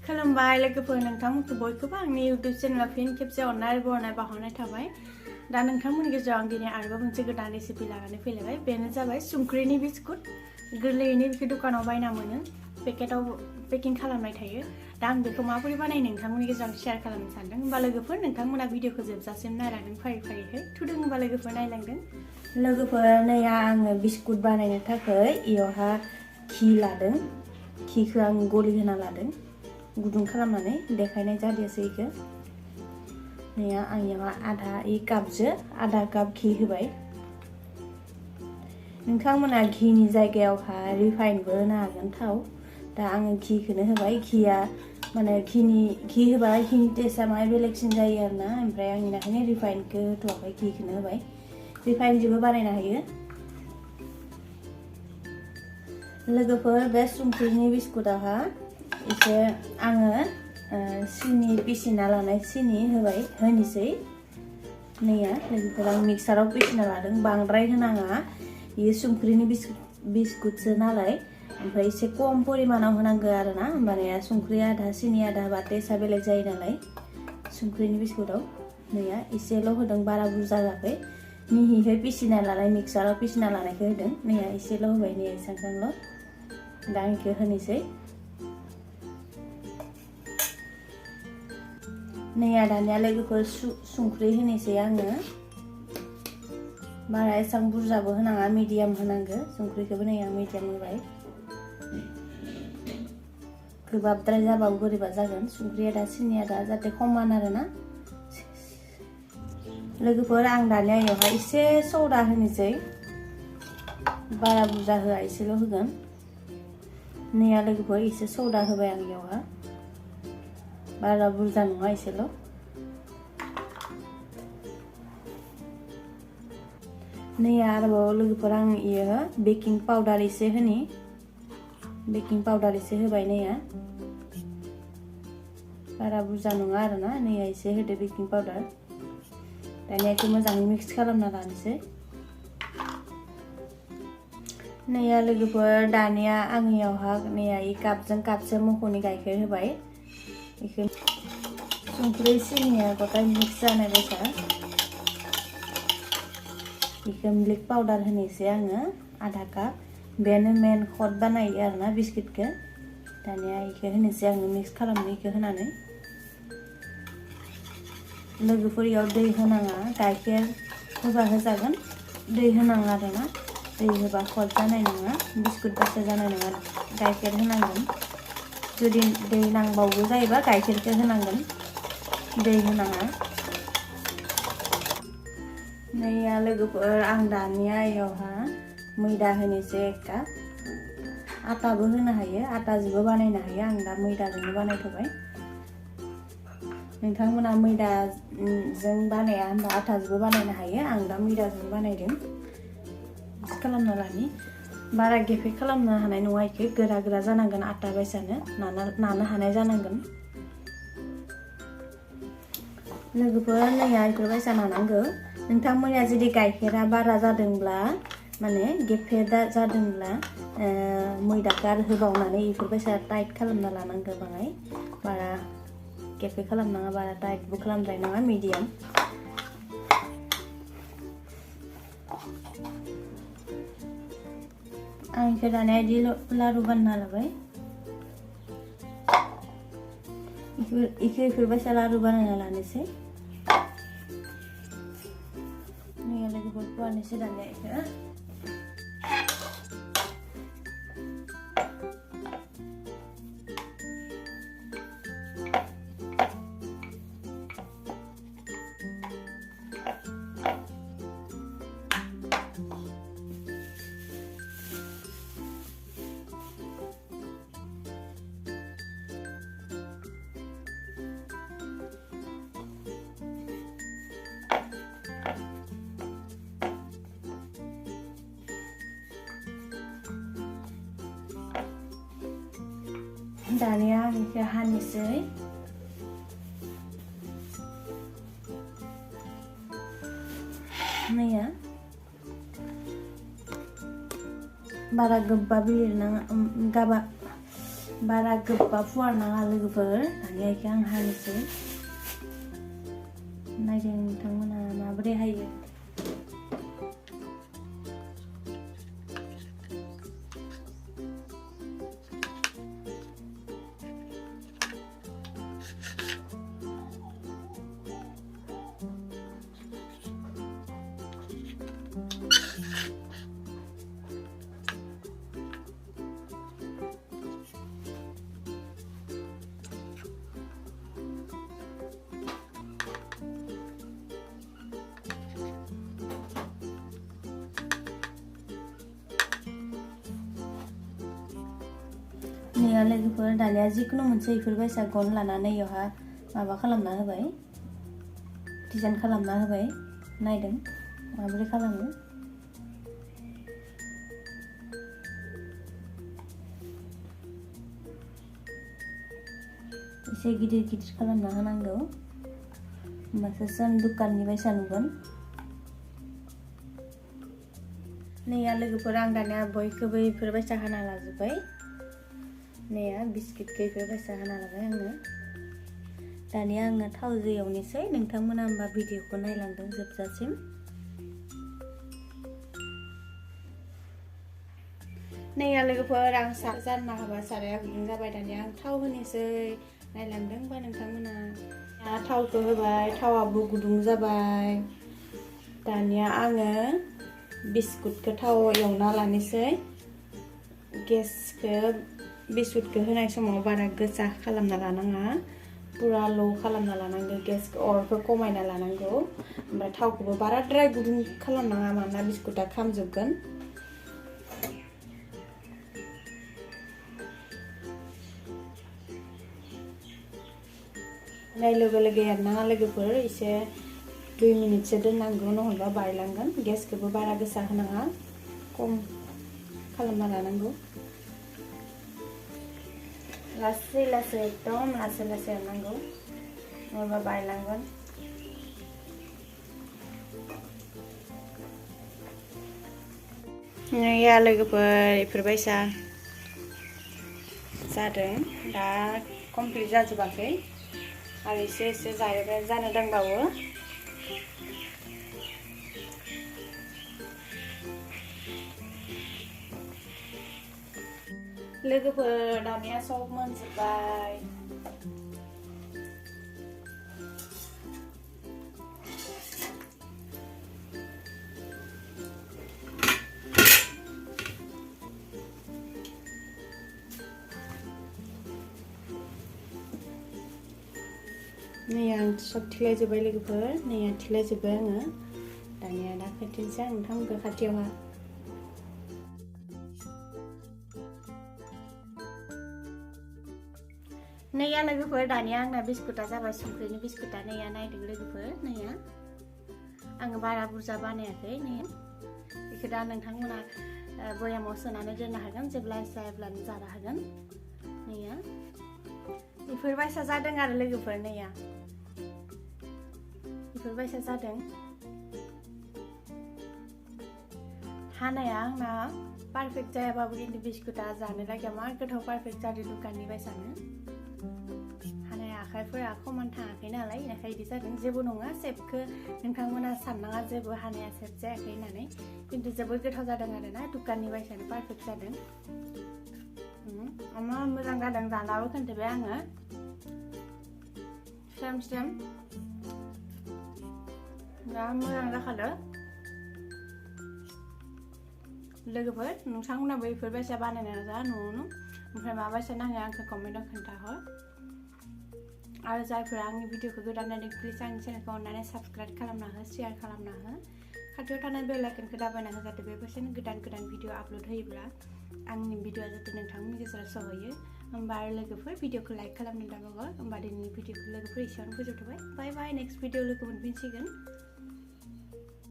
खुलुमबाय लोगोफोर नोंथांमोनखौ बयखौबो आंनि YouTube चेनेलाव फिन खेबसे अननाय बरनाय बावहरनाय थाबाय। दा नोंथांमोननि गेजेराव आं दिनै आरोबाव मोनसे गोदान रेसिपि लानानै फैलायबाय। बेनो जाबाय संख्रिनि बिस्कुट। गोरलैयैनो बेखौ दुकानाव बायना मोनो। पेकेटाव पेकिं खालामनाय थायो। दा आं बेखौ माबोरै बानायो नोंथांमोननि गेजेराव शेयार खालामनो सानदों। होमबा लोगोफोर नोंथांमोना भिडिअखौ जोबजासिम नायलांदों फारि-फारिहै। थुदों होमबा लोगोफोर नायलांदों। लोगोफोर नै आङो बिस्कुट बानायनो थाखाय इयावहा घि लादों। घिखौ आं गलि होना लादों। गुदुं खालामनानै देखायनाय जादियासै इखो। नैया आं इयावहा आधा काप घि होबाय। नोंथांमोना घिनि जायगायावहा रिफाइनबो होनो हागोन थाव। दा आङो घिखौनो होबाय। घिया माने घि होबा घिनि टेस्टआ माहाय बेलेगसिन जायो आरोना। ओमफ्राय आंनि थाखायनो रिफाइनखौ होथ'वाखै, घिखौनो होबाय। रिफाइनजोंबो बानायनो हायो। लोगोफोर बे संख्रिनि बिस्कुटावहा एसे आङो सिनि पिसिना लानाय सिनि होनोसै। नैया लोगोफोर आं मिक्साराव पिसिना लादों। बांद्राय होनाङा, बेयो संख्रिनि बिस्कुटसो नालाय। ओमफ्राय एसे खम परिमाणाव होनांगौ आरोना, होमबानिया संख्रि आधा सिनि आधा बा टेस्टआ बेलेग जायो नालाय संख्रिनि बिस्कुटाव। नैया एसेल' होदों, बारा बुरजा होआखै। मिहिहै पिसिना लानाय मिक्साराव पिसिना लानायखौ होदों। नैया एसेल' होबाय, नैया एसांल'। दा आं बेखौ होनोसै। नैया दानिया लोगोफोर संख्रि होनोसै आङो। बारा एसां बुरजाबो होनाङा, मिडियाम होनांगौ। संख्रिखौबो नै आं मिडियाम होबाय। गोबाबद्राय जाबाबो बोरैबा जागोन। संख्रिया दा सिनिया दा जाहाथे खमान आरोना। लोगोफोर आं दानिया इयावहाय एसे सौदा होनोसै। बारा बुरजा होआ, एसेल' होगोन। नैया लोगोफोर एसे सौदा होबाय आं इयावहा। बारा बुरजा नङा, एसेल'। नैया आरोबाव लोगोफोर आं इयो बेकिं पाउडार एसे होबाय। नैया बारा बुरजा नङा आरोना। नैया एसे होदो बेकिं पाउडार। दानिया बेखौ मोजाङै मिक्स खालामना लानोसै। नैया लोगोफोर दानिया आं इयावहा नैया इ कापजों कापसे मोखौनि गाइखेर होबाय। बेखौ संख्रि सिनिया गथाय मिक्स जानाय बायसा बेखौ मिल्क पाउडार होनोसै आङो आधा काप। बेनो मेन खट बानायो आरोना बिस्किटखौ। दानिया बेखौ होनोसै आङो मिक्स खालामनो। बेखौ होनानै लोगोफोर इयाव दै होनाङा, गाइखेर होबा होजागोन, दै होनाङा आरोना। दै होबा खट जानाय नङा, बिस्कुट बासा जानाय नङा। गाइखेर होनांगोन। जुदि दै नांबावगौ जायोबा गाइखेरखौ होनांगोन, दै होनाङा। नैया लोगोफोर आं दानिया इयावहा मैदा होनोसै 1 काप। आटाबो होनो हायो, आटाजोंबो बानायनो हायो। आं दा मैदाजोंनो बानायथ'बाय। नोंथांमोना मैदाजों बानाया होनबा आटाजोंबो बानायनो हायो। आं दा मैदाजों बानायदों। मिक्स खालामना लानि। बारा गेफे खालामनो हानाय नङा, इखौ गोरा गोरा जानांगोन। आटा बायसानो नानो हानाय जानांगोन। लोगोफोर नैया इफोरबायसा नानांगौ। नोंथांमोना जुदि गाइखेरा बारा जादोंब्ला, माने गेफे जादोंब्ला मैदाखौ आरो होबावनानै इफोरबायसा टाइट खालामना लानांगौ बाङाय। बारा गेफे खालामनाङा, बारा टाइटबो खालामद्रायनाङा, मिडियाम। आं इखौ दानिया इदि लारु बानायना लाबाय। इफोरबायसा लारु बानायना लानोसै। नैया लोगोफोर फुवानोसै दानिया इखौ। दानिया आं इखौ हानोसै। नैया बारा गोबा बिलिरनाङा, बारा गोबा फुवारनाङा लोगोफोर दानिया इखो आं हानोसै नायदों नोंथांमोना माबोरै हायो नैया लोगोफोर दानिया जिखुनु मोनसे इफोरबायसा गन लानानै इयावहा माबा खालामना होबाय डिजाइन खालामना होबाय नायदों माबोरै खालामो एसे गिदिर गिदिर खालामना होनांगौ होमबासो जों दुकाननि बायसा नुगोन नैया लोगोफोर आं दानिया बयखौबो इफोरबायसा हाना लाजोब्बाय नैया बिस्किटखौ इफोरबायसा हाना लाबाय आङो दानिया आङो थावजों एवनोसै नोंथांमोना होमबा भिडिअखौ नायलांदों जोबजासिम नैया लोगोफोर आं जानना होबा साराया गुदुं जाबाय दानिया आं थाव होनोसै नायलांदों होमबा नोंथांमोना थावखौ होबाय थावाबो गुदुं जाबाय दानिया आङो बिस्कुटखौ थावाव एवना लानोसै गेसखौ बिस्कुटखौ होनाय समाव बारा गोसा खालामना लानाङा पुरा ल' खालामना लानांगौ गेसखौ अरखौ खमायना लानांगौ ओमफ्राय थावखौबो बाराद्राय गुदुं खालामनाङा मानोना बिस्कुटा खामजोबगोन नाय लोगो लोगो एरनाङा लोगोफोर एसे 2 मिनिटसो दोननांगौ नहलेबा बायलांगोन गेसखौबो बारा गोसा होनाङा खम खालामना लानांगौ लासै लासै एकदम लासै लासै एरनांगौ नहलेबा बायलांगोन नैया लोगोफोर इफोरबायसा जादों दा कमप्लिट जाजोबाखै आरो एसे एसे जानो दंबावो लोगोफोर दानिया सब मोनजोब्बाय नैया आं सब थिलायजोब्बाय लोगोफोर नैया थिलायजोब्बाय आङो दानिया दा खोथिनोसै आं नोंथांमोनखौ खाथियावहा नैया लोगोफोर दानिया आंना बिस्कुटा जाबाय संख्रिनि बिस्कुटा नैया नायदों लोगोफोर नैया आङो बारा बुरजा बानायाखै नैया बेखौ दा नोंथांमोना बयामाव सोनानै दोननो हागोन जेब्ला जायोब्लानो जानो हागोन नैया इफोरबायसा जादों आरो लोगोफोर नैया इफोरबायसा जादों हानाया आंना पारफेक्ट जायाबाबो खिन्थु बिस्कुटा जानो लागै मा गोथाव पारफेक्ट जादों दुकाननि बायसानो हानाया आखाइफोरा खमान थाङाखै नालाय बेनिखाय बिदि जादों जेबो नङा सेफखौ नोंथांमोना साननाङा जेबो हानाया सेफ जायाखै होननानै खिन्थु जोबोद गोथाव जादों आरो ना दुकाननि बायसानो पारफेक्ट जादों अमा मोजां जादों जानाबो खोन्थाबाय आङो सेम सेम दा मोजां जाखादों लोगोफोर नोंथांमोनाबो बेफोरबायसा बानायना जा न'आवनो ओमफ्राय माबायसा नाङो आंखौ कमेन्टआव खोन्थाहर आरो जायफोरा आंनि भिडिअखौ गोदान नायदों प्लिज आंनि चेनेलखौ अननानै साबस्क्राइब खालामना हो शेयार खालामना हो खाथियाव थानाय बेल आइकनखौ दाबायना हो जाहाथे बेबायदिनो गोदान गोदान भिडिअ आपल'ड होयोब्ला आंनि भिडिअआ जाहाथे नोंथांमोननि गेजेराव सहैयो होमबा आरो लोगोफोर भिडिअखौ लाइक खालामनो दाबावो होमबा दिनैनि भिडिअखौ लोगोफोर एसेयावनो फोजोबथ'बाय बाय बाय नेक्स्ट भिडिअ लोगो मोनफिनसिगोन